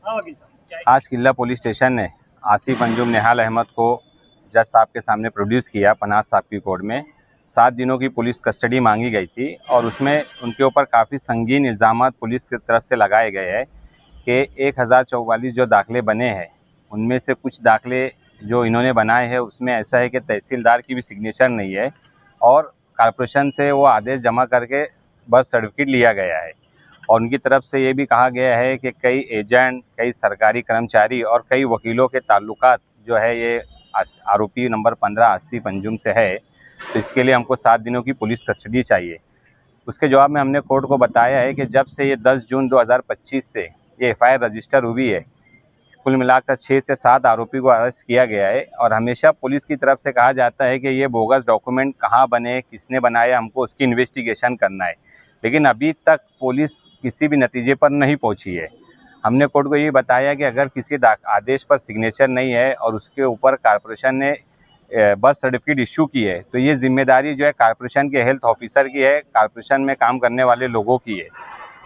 आज किला police station ने आसिफ अंजुम निहाल अहमद को जज साहब के सामने प्रोड्यूस किया पनाज साहब की कोर्ट में। 7 दिनों की पुलिस कस्टडी मांगी गई थी और उसमें उनके ऊपर काफ़ी संगीन इल्ज़ामात पुलिस की तरफ से लगाए गए हैं कि 1044 जो दाखिले बने हैं उनमें से कुछ दाखिले जो इन्होंने बनाए हैं उसमें ऐसा है कि तहसीलदार की भी सिग्नेचर नहीं है और कॉर्पोरेशन से वो आदेश जमा करके बर्थ सर्टिफिकेट लिया गया है। और उनकी तरफ से ये भी कहा गया है कि कई एजेंट, कई सरकारी कर्मचारी और कई वकीलों के ताल्लुकात जो है ये आरोपी नंबर 15 आसिफ अंजुम से है। तो इसके लिए हमको 7 दिनों की पुलिस कस्टडी चाहिए। उसके जवाब में हमने कोर्ट को बताया है कि जब से ये 10 जून 2025 से ये एफआईआर रजिस्टर हुई है, कुल मिलाकर 6 से 7 आरोपी को अरेस्ट किया गया है। और हमेशा पुलिस की तरफ से कहा जाता है कि ये बोगस डॉक्यूमेंट कहाँ बने, किसने बनाया, हमको उसकी इन्वेस्टिगेशन करना है। लेकिन अभी तक पुलिस किसी भी नतीजे पर नहीं पहुंची है। हमने कोर्ट को ये बताया कि अगर किसी आदेश पर सिग्नेचर नहीं है और उसके ऊपर कॉर्पोरेशन ने बर्थ सर्टिफिकेट इशू की है तो ये जिम्मेदारी जो है कॉर्पोरेशन के हेल्थ ऑफिसर की है, कॉर्पोरेशन में काम करने वाले लोगों की है।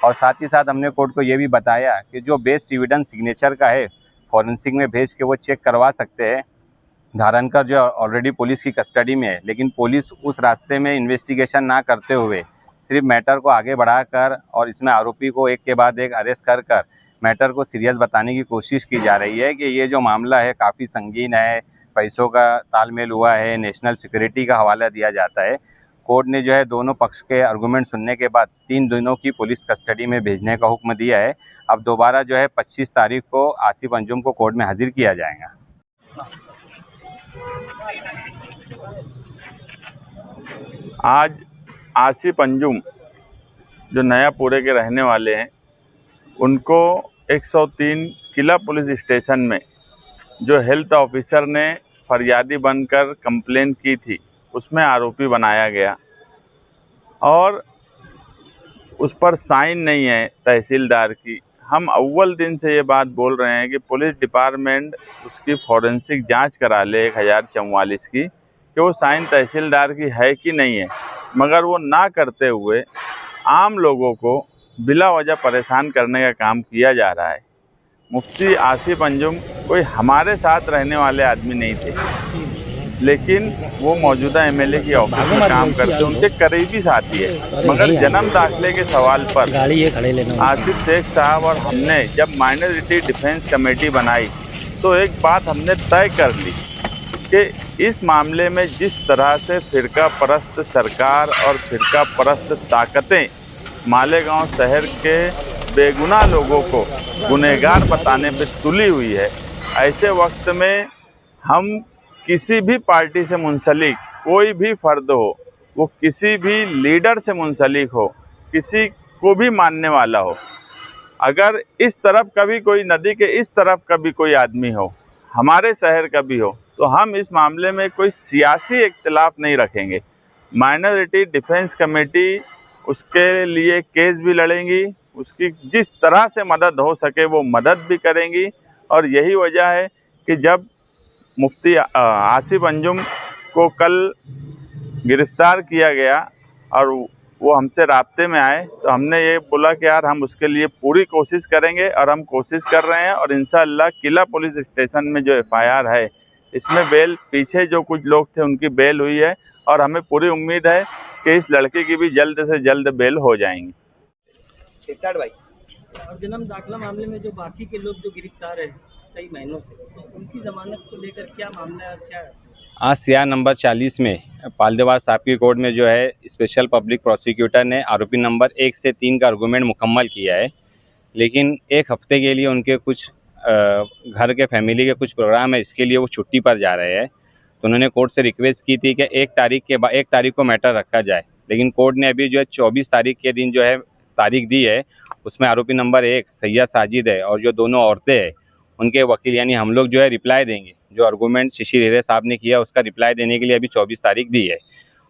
और साथ ही साथ हमने कोर्ट को ये भी बताया कि जो बेस्ट एविडेंस सिग्नेचर का है फॉरेंसिक में भेज के वो चेक करवा सकते हैं। धारणकर जो ऑलरेडी पुलिस की कस्टडी में है, लेकिन पुलिस उस रास्ते में इन्वेस्टिगेशन ना करते हुए सिर्फ मैटर को आगे बढ़ाकर और इसमें आरोपी को एक के बाद एक अरेस्ट कर मैटर को सीरियस बताने की कोशिश की जा रही है कि ये जो मामला है काफ़ी संगीन है, पैसों का तालमेल हुआ है, नेशनल सिक्योरिटी का हवाला दिया जाता है। कोर्ट ने जो है दोनों पक्ष के आर्गूमेंट सुनने के बाद 3 दिनों की पुलिस कस्टडी में भेजने का हुक्म दिया है। अब दोबारा जो है 25 तारीख को आसिफ अंजुम को कोर्ट में हाजिर किया जाएगा। आज आसिफ अंजुम जो नयापुरे के रहने वाले हैं उनको 103 किला पुलिस स्टेशन में जो हेल्थ ऑफिसर ने फरियादी बनकर कंप्लेन की थी उसमें आरोपी बनाया गया और उस पर साइन नहीं है तहसीलदार की। हम अव्वल दिन से ये बात बोल रहे हैं कि पुलिस डिपार्टमेंट उसकी फॉरेंसिक जांच करा ले 1044 की कि वो साइन तहसीलदार की है कि नहीं है, मगर वो ना करते हुए आम लोगों को बिला वजह परेशान करने का काम किया जा रहा है। मुफ्ती आसिफ अंजुम कोई हमारे साथ रहने वाले आदमी नहीं थे, लेकिन वो मौजूदा एमएलए की ऑफिस में काम करते, उनके करीबी साथी है। मगर जन्म दाखिले के सवाल पर आसिफ शेख साहब और हमने जब माइनॉरिटी डिफेंस कमेटी बनाई तो एक बात हमने तय कर ली कि इस मामले में जिस तरह से फिरका परस्त सरकार और फिरका परस्त ताकतें मालेगांव शहर के बेगुनाह लोगों को गुनहगार बताने पे तुली हुई है, ऐसे वक्त में हम किसी भी पार्टी से मुंसलिक कोई भी फर्द हो, वो किसी भी लीडर से मुंसलिक हो, किसी को भी मानने वाला हो, अगर इस तरफ कभी कोई नदी के इस तरफ कभी कोई आदमी हो, हमारे शहर का भी हो, तो हम इस मामले में कोई सियासी इख्तिलाफ नहीं रखेंगे। माइनॉरिटी डिफेंस कमेटी उसके लिए केस भी लड़ेंगी, उसकी जिस तरह से मदद हो सके वो मदद भी करेंगी। और यही वजह है कि जब मुफ्ती आसिफ अंजुम को कल गिरफ्तार किया गया और वो हमसे राब्ते में आए तो हमने ये बोला कि यार हम उसके लिए पूरी कोशिश करेंगे और हम कोशिश कर रहे हैं। और इंशाअल्लाह किला पुलिस स्टेशन में जो एफआईआर है इसमें बेल, पीछे जो कुछ लोग थे उनकी बेल हुई है और हमें पूरी उम्मीद है कि इस लड़के की भी जल्द से जल्द बेल हो जाएंगी। और जन्म दाखिला मामले में जो बाकी के लोग जो गिरफ्तार है कई महीनों से, तो उनकी जमानत को लेकर क्या मामला है, क्या है? आज सीआर नंबर 40 में पालदेवास साहब की कोर्ट में जो है स्पेशल पब्लिक प्रोसिक्यूटर ने आरोपी नंबर 1 से 3 का आर्गूमेंट मुकम्मल किया है। लेकिन एक हफ्ते के लिए उनके कुछ घर के फैमिली के कुछ प्रोग्राम है, इसके लिए वो छुट्टी पर जा रहे हैं। तो उन्होंने कोर्ट से रिक्वेस्ट की थी कि 1 तारीख को मैटर रखा जाए। लेकिन कोर्ट ने अभी जो है 24 तारीख के दिन जो है तारीख दी है। उसमें आरोपी नंबर 1 सैयद साजिद है और जो दोनों औरतें हैं उनके वकील यानी हम लोग जो है रिप्लाई देंगे। जो आर्गूमेंट शिशिर हिरे साहब ने किया उसका रिप्लाई देने के लिए अभी 24 तारीख दी है।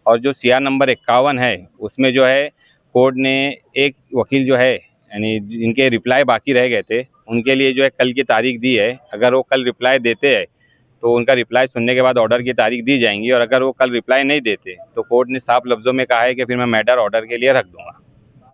और जो सीआर नंबर 51 है उसमें जो है कोर्ट ने एक वकील जो है यानी जिनके रिप्लाई बाकी रह गए थे उनके लिए जो है कल की तारीख दी है। अगर वो कल रिप्लाई देते हैं तो उनका रिप्लाई सुनने के बाद ऑर्डर की तारीख दी जाएंगी, और अगर वो कल रिप्लाई नहीं देते तो कोर्ट ने साफ लफ्ज़ों में कहा है कि फिर मैं मैटर ऑर्डर के लिए रख दूंगा।